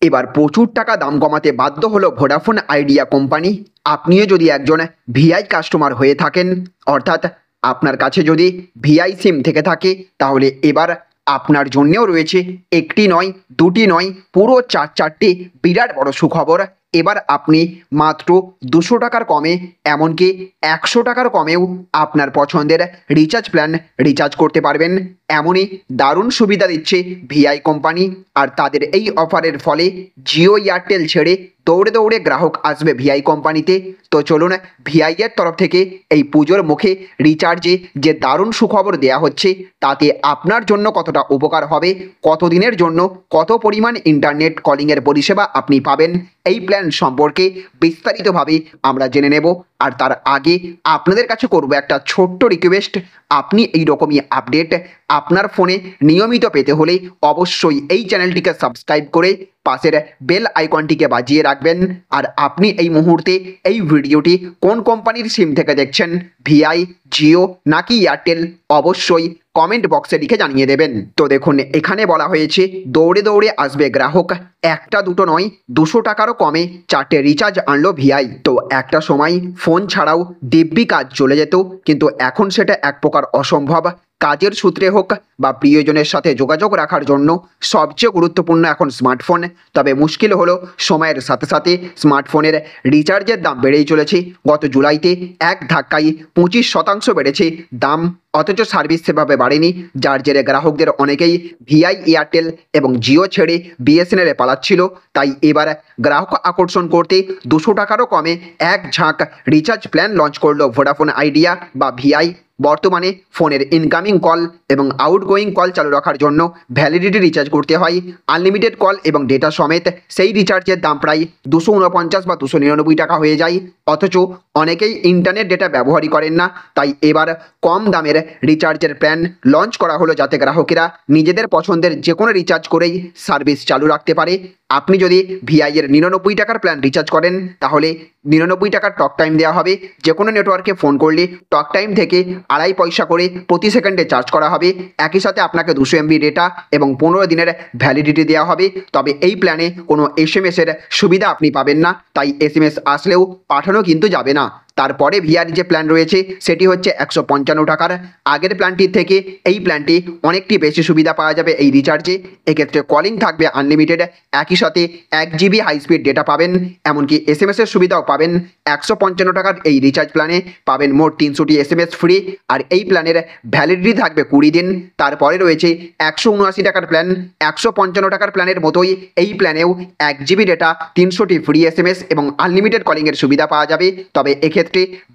এবার প্রচুর টাকা দাম কমাতে বাধ্য হলো ভোডাফোন আইডিয়া কোম্পানি। আপনিও যদি একজন ভিআই কাস্টমার হয়ে থাকেন, অর্থাৎ আপনার কাছে যদি ভিআই সিম থেকে থাকে, তাহলে এবার আপনার জন্যেও রয়েছে একটি নয়, দুটি নয়, পুরো চারটি বিরাট বড় সুখবর। এবার আপনি মাত্র 200 টাকার কমে, এমনকি 100 টাকার কমেও আপনার পছন্দের রিচার্জ প্ল্যান রিচার্জ করতে পারবেন। এমনই দারুণ সুবিধা দিচ্ছে ভিআই কোম্পানি। আর তাদের এই অফারের ফলে জিও এয়ারটেল ছেড়ে দৌড়ে দৌড়ে গ্রাহক আসবে ভিআই কোম্পানিতে। তো চলুন, ভিআই এর তরফ থেকে এই পুজোর মুখে রিচার্জে যে দারুণ সুখবর দেয়া হচ্ছে, তাতে আপনার জন্য কতটা উপকার হবে, কতদিনের জন্য কত পরিমাণ ইন্টারনেট কলিংয়ের পরিষেবা আপনি পাবেন, এই প্ল্যান সম্পর্কে বিস্তারিতভাবে আমরা জেনে নেব। আর তার আগে আপনাদের কাছে করব একটা ছোট্ট রিকোয়েস্ট। আপনি এই রকমই আপডেট আপনার ফোনে নিয়মিত পেতে হলে অবশ্যই এই চ্যানেলটিকে সাবস্ক্রাইব করে পাশের বেল আইকনটিকে বাজিয়ে রাখবেন। আর আপনি এই মুহূর্তে এই ভিডিওটি কোন কোম্পানির সিম থেকে দেখছেন, ভিআই, জিও নাকি এয়ারটেল, অবশ্যই কমেন্ট বক্সে লিখে জানিয়ে দেবেন। তো দেখুন, এখানে বলা হয়েছে দৌড়ে দৌড়ে আসবে গ্রাহক, একটা দুটো নয়, 200 টাকারও কমে 4টে রিচার্জ আনলো ভিআই। তো একটা সময় ফোন ছাড়াও দিব্যি কাজ চলে যেত, কিন্তু এখন সেটা এক প্রকার অসম্ভব। কাজের সূত্রে হোক বা প্রিয়জনের সাথে যোগাযোগ রাখার জন্য সবচেয়ে গুরুত্বপূর্ণ এখন স্মার্টফোন। তবে মুশকিল হলো, সময়ের সাথে সাথে স্মার্টফোনের রিচার্জের দাম বেড়েই চলেছে। গত জুলাইতে এক ধাক্কায় 25% বেড়েছে দাম, অথচ সার্ভিস সেভাবে বাড়েনি, যার জেরে গ্রাহকদের অনেকেই ভিআই, এয়ারটেল এবং জিও ছেড়ে বিএসএনএলে পালাচ্ছিল। তাই এবার গ্রাহক আকর্ষণ করতে 200 টাকারও কমে এক ঝাঁক রিচার্জ প্ল্যান লঞ্চ করলো ভোডাফোন আইডিয়া বা ভিআই। বর্তমানে ফোনের ইনকামিং কল এবং আউটগোয়িং কল চালু রাখার জন্য ভ্যালিডিটি রিচার্জ করতে হয়। আনলিমিটেড কল এবং ডেটা সমেত সেই রিচার্জের দাম প্রায় 249 বা 299 টাকা হয়ে যায়। অথচ অনেকেই ইন্টারনেট ডেটা ব্যবহারই করেন না। তাই এবার কম দামের রিচার্জের প্ল্যান লঞ্চ করা হলো, যাতে গ্রাহকেরা নিজেদের পছন্দের যে কোনো রিচার্জ করেই সার্ভিস চালু রাখতে পারে। আপনি যদি ভিআই এর 99 টাকার প্ল্যান রিচার্জ করেন, তাহলে 99 টাকার টক টাইম দেওয়া হবে। যে কোনো নেটওয়ার্কে ফোন করলে টক টাইম থেকে 2.5 পয়সা করে প্রতি সেকেন্ডে চার্জ করা হবে। একই সাথে আপনাকে 200 MB ডেটা এবং 15 দিনের ভ্যালিডিটি দেওয়া হবে। তবে এই প্ল্যানে কোনো SMS এর সুবিধা আপনি পাবেন না, তাই SMS আসলেও পাঠানো কিন্তু যাবে না। তারপরে ভিআর যে প্ল্যান রয়েছে সেটি হচ্ছে 155 টাকার। আগের প্ল্যানটির থেকে এই প্ল্যানটি অনেকটি বেশি সুবিধা পাওয়া যাবে এই রিচার্জে। এক্ষেত্রে কলিং থাকবে আনলিমিটেড, একই সাথে 1 GB হাই স্পিড ডেটা পাবেন, এমনকি SMS এর সুবিধাও পাবেন। 155 টাকার এই রিচার্জ প্ল্যানে পাবেন মোট 300টি SMS ফ্রি, আর এই প্ল্যানের ভ্যালিডিটি থাকবে 20 দিন। তারপরে রয়েছে 179 টাকার প্ল্যান। 155 টাকার প্ল্যানের মতোই এই প্ল্যানেও 1 GB ডেটা, 300টি ফ্রি SMS এবং আনলিমিটেড কলিংয়ের সুবিধা পাওয়া যাবে। তবে এক্ষেত্রে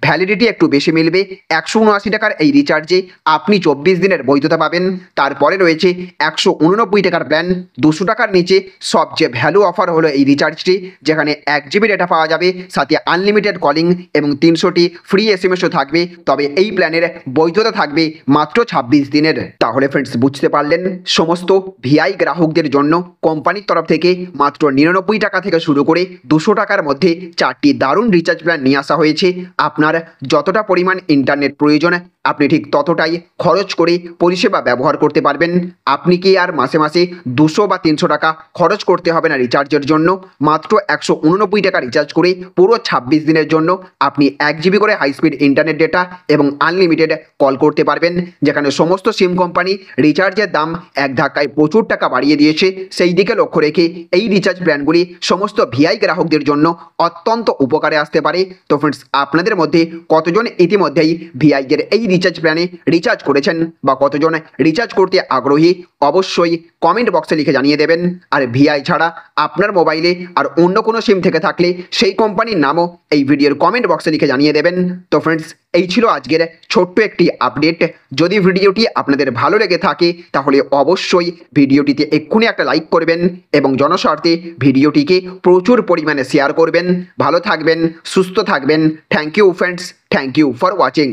ভ্যালিডিটি একটু বেশি মিলবে। 179 টাকার এই রিচার্জে আপনি 24 দিনের বৈধতা পাবেন। তারপরে রয়েছে 189 টাকার প্ল্যান। 200 টাকার নিচে সবচেয়ে ভ্যালু অফার হলো এই রিচার্জটি, যেখানে 1 GB ডেটা পাওয়া যাবে, সাথে আনলিমিটেড কলিং এবং 300টি ফ্রি SMSও থাকবে। তবে এই প্ল্যানের বৈধতা থাকবে মাত্র 26 দিনের। তাহলে ফ্রেন্ডস, বুঝতে পারলেন, সমস্ত ভিআই গ্রাহকদের জন্য কোম্পানির তরফ থেকে মাত্র 99 টাকা থেকে শুরু করে 200 টাকার মধ্যে 4টি দারুণ রিচার্জ প্ল্যান নিয়ে আসা হয়েছে। আপনার যতটা পরিমাণ ইন্টারনেট প্রয়োজন, আপনি ঠিক ততটাই খরচ করে পরিষেবা ব্যবহার করতে পারবেন। আপনি কি আর মাসে মাসে 200 বা 300 টাকা খরচ করতে হবে না রিচার্জের জন্য। মাত্র 189 টাকা রিচার্জ করে পুরো 26 দিনের জন্য আপনি 1 GB করে হাই স্পিড ইন্টারনেট ডেটা এবং আনলিমিটেড কল করতে পারবেন। যেখানে সমস্ত সিম কোম্পানি রিচার্জের দাম এক ধাক্কায় প্রচুর টাকা বাড়িয়ে দিয়েছে, সেই দিকে লক্ষ্য রেখে এই রিচার্জ প্ল্যানগুলি সমস্ত ভিআই গ্রাহকদের জন্য অত্যন্ত উপকারে আসতে পারে। তো ফ্রেন্ডস, আপনাদের মধ্যে কতজন ইতিমধ্যেই ভিআই এর এই রিচার্জ প্ল্যানে রিচার্জ করেছেন বা কতজন রিচার্জ করতে আগ্রহী, অবশ্যই কমেন্ট বক্সে লিখে জানিয়ে দেবেন। আর ভিআই ছাড়া আপনার মোবাইলে আর অন্য কোনো সিম থেকে থাকলে সেই কোম্পানির নামও এই ভিডিওর কমেন্ট বক্সে লিখে জানিয়ে দেবেন। তো ফ্রেন্ডস, এই ছিল আজকের ছোট্ট একটি আপডেট। যদি ভিডিওটি আপনাদের ভালো লেগে থাকে, তাহলে অবশ্যই ভিডিওটিতে এক্ষুনি একটা লাইক করবেন এবং জনস্বার্থে ভিডিওটিকে প্রচুর পরিমাণে শেয়ার করবেন। ভালো থাকবেন, সুস্থ থাকবেন। Thank you friends, thank you for watching.